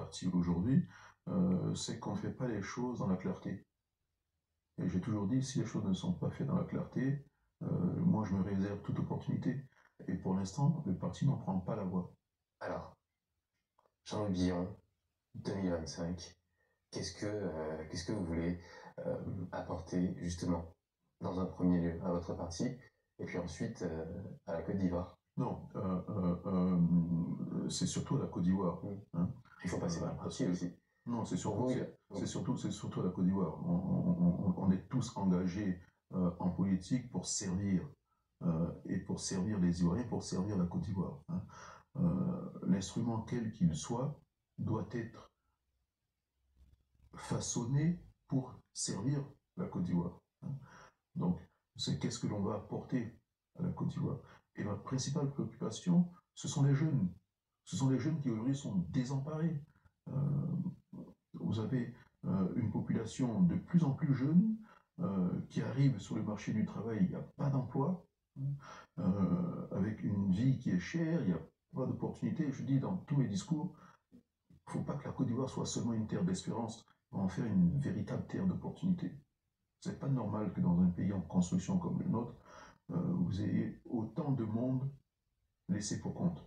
parti aujourd'hui, c'est qu'on ne fait pas les choses dans la clarté. Et j'ai toujours dit, si les choses ne sont pas faites dans la clarté, moi je me réserve toute opportunité. Et pour l'instant, le parti n'en prend pas la voie. Alors, Jean-Luc Guillon, 2025, qu'est-ce que vous voulez apporter justement dans un premier lieu à votre parti et puis ensuite à la Côte d'Ivoire? Non, c'est surtout à la Côte d'Ivoire. Hein. Il faut passer par le Parce parti que, aussi. non, c'est Pour surtout, vous, c'est surtout à la Côte d'Ivoire. On est tous engagés en politique pour servir et pour servir les Ivoiriens, pour servir la Côte d'Ivoire. Hein. L'instrument quel qu'il soit doit être façonné pour servir la Côte d'Ivoire. Hein. Donc, c'est qu'est-ce que l'on va apporter à la Côte d'Ivoire. Et ma principale préoccupation, ce sont les jeunes. Ce sont les jeunes qui aujourd'hui sont désemparés. Euh, vous avez une population de plus en plus jeune qui arrive sur le marché du travail, il n'y a pas d'emploi, avec une vie qui est chère, il n'y a pas d'opportunité. Je dis dans tous mes discours, il ne faut pas que la Côte d'Ivoire soit seulement une terre d'espérance, on va en faire une véritable terre d'opportunité. C'est pas normal que dans un pays en construction comme le nôtre, vous ayez autant de monde laissé pour compte.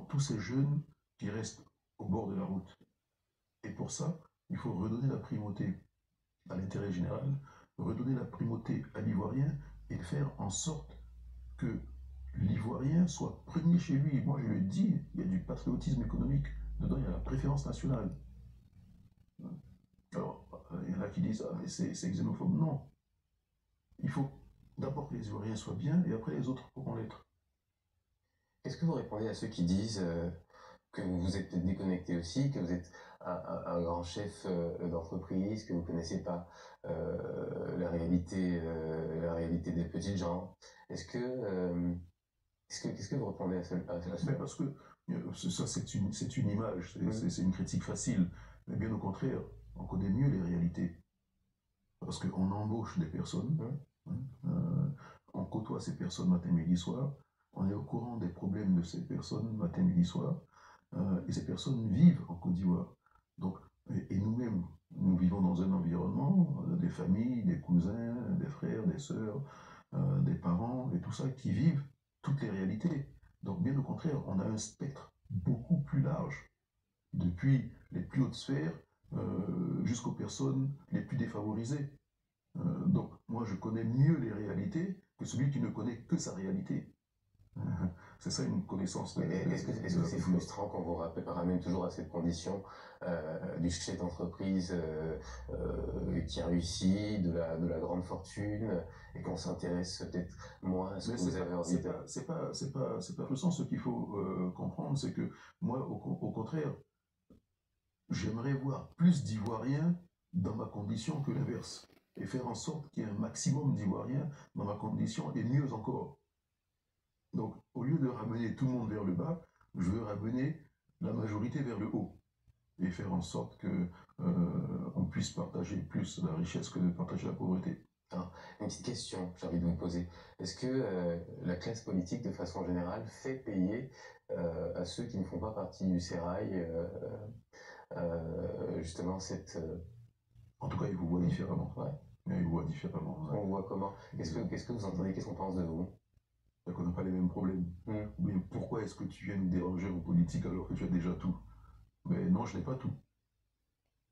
Tous ces jeunes qui restent au bord de la route. Et pour ça, il faut redonner la primauté à l'intérêt général, redonner la primauté à l'Ivoirien et faire en sorte que l'Ivoirien soit premier chez lui. Moi, je le dis, il y a du patriotisme économique. Dedans, il y a la préférence nationale. Alors, il y en a qui disent, ah, mais c'est xénophobe. Non. Il faut d'abord que les Ivoiriens soient bien et après les autres pourront l'être. Qu'est-ce que vous répondez à ceux qui disent que vous vous êtes déconnecté aussi, que vous êtes un grand chef d'entreprise, que vous ne connaissez pas la réalité des petites gens? Qu'est-ce que vous répondez à cela? Mais parce que ça, c'est une image, c'est une critique facile. Mais bien au contraire, on connaît mieux les réalités. Parce qu'on embauche des personnes, hein, on côtoie ces personnes matin, midi, soir, on est au courant des problèmes de ces personnes matin, midi, soir, et ces personnes vivent en Côte d'Ivoire. Donc, et nous-mêmes, nous vivons dans un environnement, des familles, des cousins, des frères, des sœurs, des parents, et tout ça, qui vivent toutes les réalités. Donc, bien au contraire, on a un spectre beaucoup plus large, depuis les plus hautes sphères jusqu'aux personnes les plus défavorisées. Donc, moi, je connais mieux les réalités que celui qui ne connaît que sa réalité. C'est ça une connaissance de, Est-ce que c'est frustrant qu'on vous ramène toujours à cette condition du chef d'entreprise qui a réussi, de la grande fortune, et qu'on s'intéresse peut-être moins à ce que vous avez envie de... C'est pas frustrant. Ce qu'il faut comprendre, c'est que moi, au contraire, j'aimerais voir plus d'Ivoiriens dans ma condition que l'inverse. Et faire en sorte qu'il y ait un maximum d'Ivoiriens dans ma condition, et mieux encore. Donc, au lieu de ramener tout le monde vers le bas, je veux ramener la majorité vers le haut. Et faire en sorte que on puisse partager plus la richesse que de partager la pauvreté. Alors, une petite question, j'ai envie de vous poser. Est-ce que la classe politique, de façon générale, fait payer à ceux qui ne font pas partie du sérail justement cette... En tout cas, ils vous voient différemment. Ouais. Ils vous voient différemment. Ouais. On voit comment? Qu'est-ce que vous entendez? Qu'est-ce qu'on pense de vous? On n'a pas les mêmes problèmes. Mais pourquoi est-ce que tu viens nous déranger en politique alors que tu as déjà tout? Mais non, je n'ai pas tout.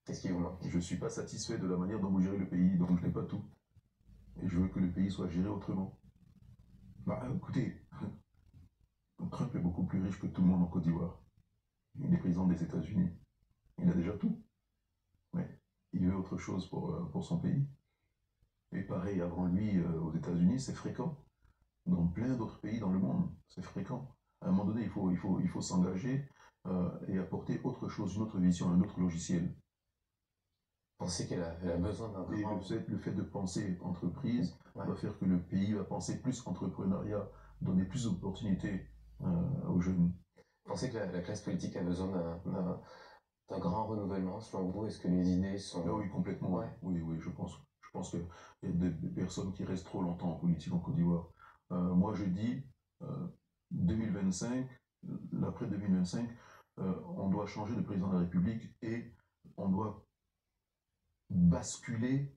Qu'est-ce qui vous manque? Je ne suis pas satisfait de la manière dont vous gérez le pays, donc je n'ai pas tout. Et je veux que le pays soit géré autrement. Bah écoutez, Trump est beaucoup plus riche que tout le monde en Côte d'Ivoire. Il est président des États-Unis. Il a déjà tout. Mais il veut autre chose pour son pays. Et pareil, avant lui, aux États-Unis, c'est fréquent. Dans plein d'autres pays dans le monde, c'est fréquent. À un moment donné, il faut s'engager et apporter autre chose, une autre vision, un autre logiciel. Pensez qu'elle a besoin d'un grand... Et le fait de penser entreprise va faire que le pays va penser plus entrepreneuriat, donner plus d'opportunités aux jeunes. Pensez que la classe politique a besoin d'un grand renouvellement, selon vous? Est-ce que les idées sont... Ah oui, complètement. Ouais. Oui, je pense. Je pense qu'il y a des personnes qui restent trop longtemps en politique en Côte d'Ivoire. Moi, je dis 2025, l'après 2025, on doit changer de président de la République et on doit basculer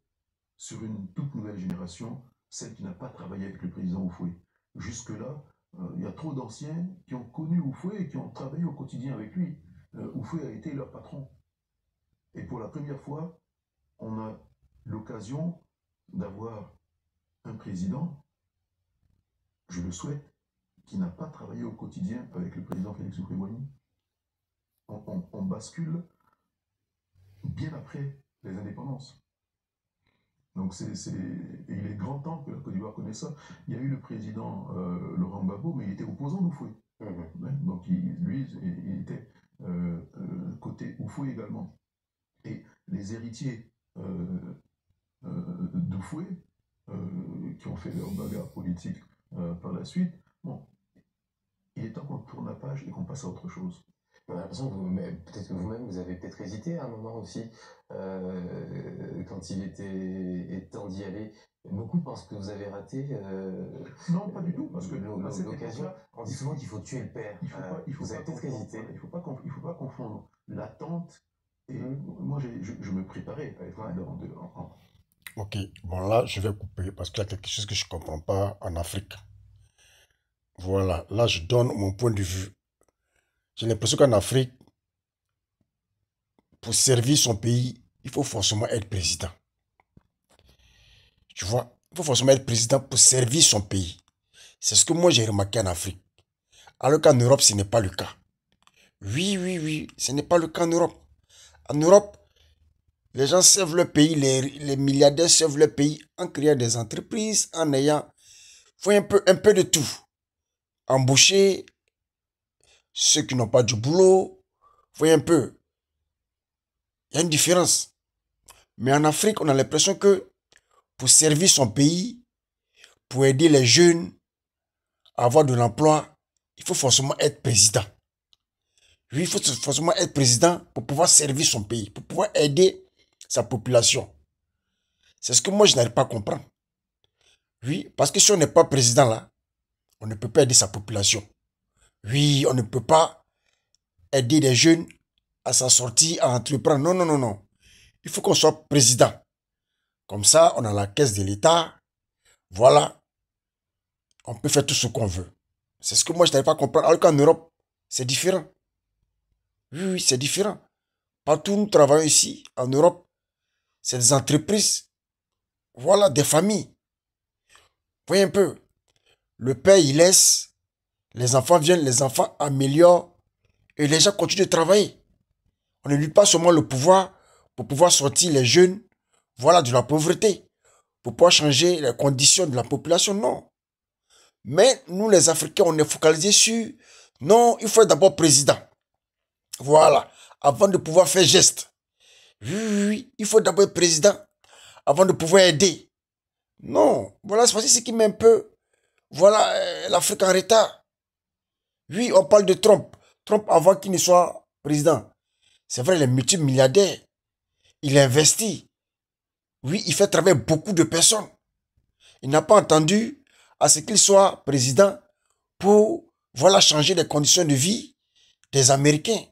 sur une toute nouvelle génération, celle qui n'a pas travaillé avec le président Houphouët. Jusque-là, il y a trop d'anciens qui ont connu Houphouët et qui ont travaillé au quotidien avec lui. Houphouët a été leur patron. Et pour la première fois, on a l'occasion d'avoir un président, je le souhaite, qui n'a pas travaillé au quotidien avec le président Félix Houphouët-Boigny. On bascule bien après les indépendances. Donc il est grand temps que la Côte d'Ivoire connaisse ça. Il y a eu le président Laurent Gbagbo, mais il était opposant d'Houphouët. Donc lui, il était côté Houphouët également. Et les héritiers d'Houphouët, qui ont fait leur bagarre politique par la suite, bon, il est temps qu'on tourne la page et qu'on passe à autre chose. On a l'impression que peut-être que vous-même, vous avez peut-être hésité à un moment aussi, quand il était temps d'y aller. Beaucoup pensent que vous avez raté non, pas du tout, parce que l'occasion. On dit souvent qu'il faut tuer le père. Vous avez peut-être hésité. Il ne faut pas confondre l'attente et moi, je me préparais à être en. Ok, bon là, je vais couper parce qu'il y a quelque chose que je ne comprends pas en Afrique. Voilà, là, je donne mon point de vue. J'ai l'impression qu'en Afrique, pour servir son pays, il faut forcément être président. Tu vois, il faut forcément être président pour servir son pays. C'est ce que moi j'ai remarqué en Afrique. Alors qu'en Europe, ce n'est pas le cas. Oui, ce n'est pas le cas en Europe. En Europe, les gens servent leur pays, les milliardaires servent leur pays en créant des entreprises, en ayant un peu de tout. Embaucher ceux qui n'ont pas du boulot. Voyez un peu. Il y a une différence. Mais en Afrique, on a l'impression que pour servir son pays, pour aider les jeunes à avoir de l'emploi, il faut forcément être président. Oui, il faut forcément être président pour pouvoir servir son pays, pour pouvoir aider sa population. C'est ce que moi, je n'arrive pas à comprendre. Oui, parce que si on n'est pas président là, on ne peut pas aider sa population. Oui, on ne peut pas aider les jeunes à s'en sortir, à entreprendre. Non. Il faut qu'on soit président. Comme ça, on a la caisse de l'État. Voilà. On peut faire tout ce qu'on veut. C'est ce que moi, je n'arrive pas à comprendre. Alors qu'en Europe, c'est différent. Oui, c'est différent. Partout où nous travaillons ici, en Europe, c'est des entreprises. Voilà, des familles. Voyez un peu. Le père, il laisse. Les enfants viennent, les enfants améliorent. Et les gens continuent de travailler. On ne lui pas seulement le pouvoir pour pouvoir sortir les jeunes, voilà, de la pauvreté. Pour pouvoir changer les conditions de la population, non. Mais nous, les Africains, on est focalisés sur, non, il faut être d'abord président. Voilà, avant de pouvoir faire geste. Oui, il faut d'abord être président avant de pouvoir aider. Non, voilà, c'est ce qui met un peu, voilà, l'Afrique en retard. Oui, on parle de Trump. Trump, avant qu'il ne soit président, c'est vrai, il est multimilliardaire. Il investit. Oui, il fait travailler beaucoup de personnes. Il n'a pas entendu à ce qu'il soit président pour, voilà, changer les conditions de vie des Américains.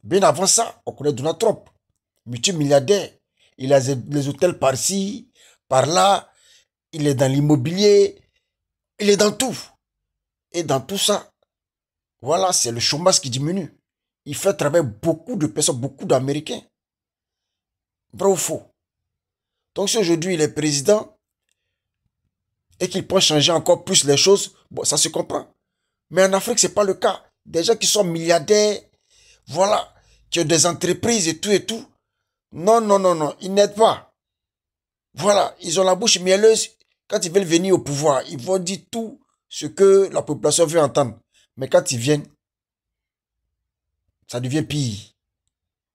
Bien avant ça, on connaît Donald Trump, multimilliardaire. Il a les hôtels par-ci, par-là. Il est dans l'immobilier. Il est dans tout. Et dans tout ça, voilà, c'est le chômage qui diminue. Il fait travailler beaucoup de personnes, beaucoup d'Américains. Vrai ou faux? Donc si aujourd'hui il est président et qu'il peut changer encore plus les choses, bon, ça se comprend. Mais en Afrique, ce n'est pas le cas. Des gens qui sont milliardaires, voilà, qui ont des entreprises et tout. Non, ils n'aident pas. Voilà, ils ont la bouche mielleuse. Quand ils veulent venir au pouvoir, ils vont dire tout ce que la population veut entendre. Mais quand ils viennent, ça devient pire.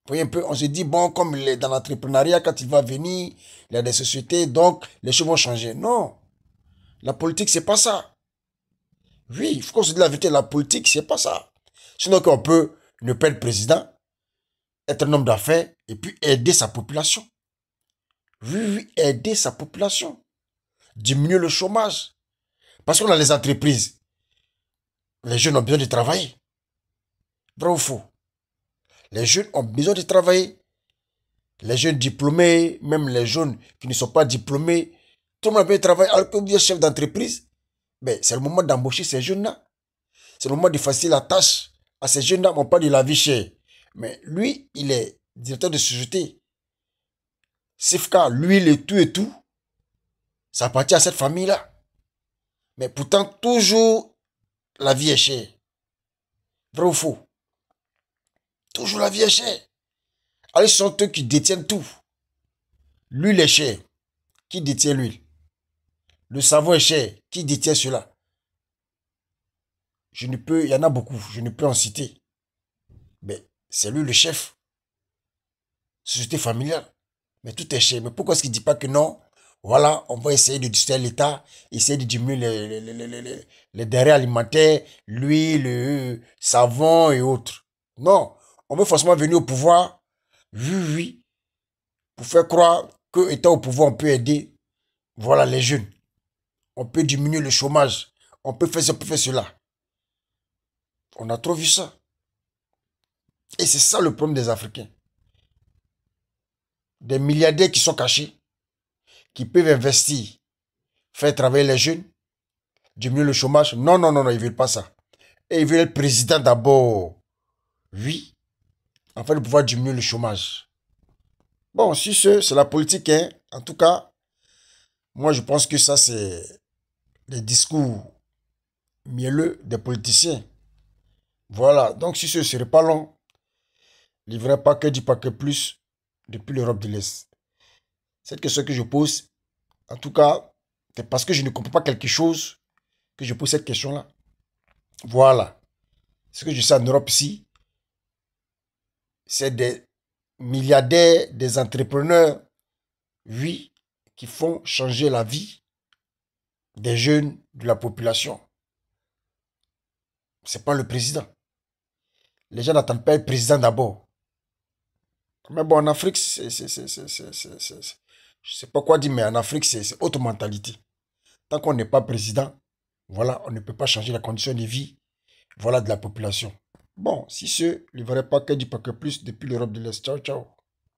Vous voyez un peu, on se dit, bon, comme il est dans l'entrepreneuriat, quand il va venir, il y a des sociétés, donc les choses vont changer. Non, la politique, c'est pas ça. Oui, il faut qu'on se dise la vérité, la politique, c'est pas ça. Sinon qu'on peut ne pas être président, être un homme d'affaires, et puis aider sa population. Oui, aider sa population. Diminuer le chômage. Parce qu'on a les entreprises. Les jeunes ont besoin de travailler. Vrai ou faux? Les jeunes ont besoin de travailler. Les jeunes diplômés, même les jeunes qui ne sont pas diplômés, tout le monde a besoin de travailler. Alors que vous êtes chef d'entreprise, ben, c'est le moment d'embaucher ces jeunes-là. C'est le moment de faciliter la tâche à ces jeunes-là, on parle de la vie chère. Mais lui, il est directeur de société. Sifka, l'huile et tout, ça appartient à cette famille-là. Mais pourtant, toujours, la vie est chère. Vrai ou faux? Toujours la vie est chère. Alors, ce sont eux qui détiennent tout. L'huile est chère. Qui détient l'huile? Le savon est cher. Qui détient cela? Il y en a beaucoup, je ne peux en citer. Mais c'est lui le chef. Société familiale. Mais tout est cher. Mais pourquoi est-ce qu'il ne dit pas que non? Voilà, on va essayer de distraire l'État, essayer de diminuer les denrées alimentaires, l'huile, le savon et autres. Non, on veut forcément venir au pouvoir, oui, pour faire croire que étant au pouvoir, on peut aider, voilà, les jeunes. On peut diminuer le chômage. On peut faire ça, on peut faire cela. On a trop vu ça. Et c'est ça le problème des Africains. Des milliardaires qui sont cachés, qui peuvent investir, faire travailler les jeunes, diminuer le chômage. Non, non, non, non, ils ne veulent pas ça. Et ils veulent être président d'abord. Oui, afin de pouvoir diminuer le chômage. Bon, si c'est la politique, hein. En tout cas, moi je pense que ça c'est les discours mielleux des politiciens. Voilà, donc si ce ne serait pas long, livrer pas que du paquet plus depuis l'Europe de l'Est. Cette question que je pose, en tout cas, c'est parce que je ne comprends pas quelque chose que je pose cette question-là. Voilà. Ce que je sais en Europe ici, c'est des milliardaires, des entrepreneurs, oui, qui font changer la vie des jeunes, de la population. Ce n'est pas le président. Les gens n'attendent pas le président d'abord. Mais bon, en Afrique, je ne sais pas quoi dire, mais en Afrique, c'est autre mentalité. Tant qu'on n'est pas président, voilà, on ne peut pas changer la condition de vie, voilà, de la population. Bon, si ce, il ne verrait pas que du paquet plus depuis l'Europe de l'Est. Ciao, ciao.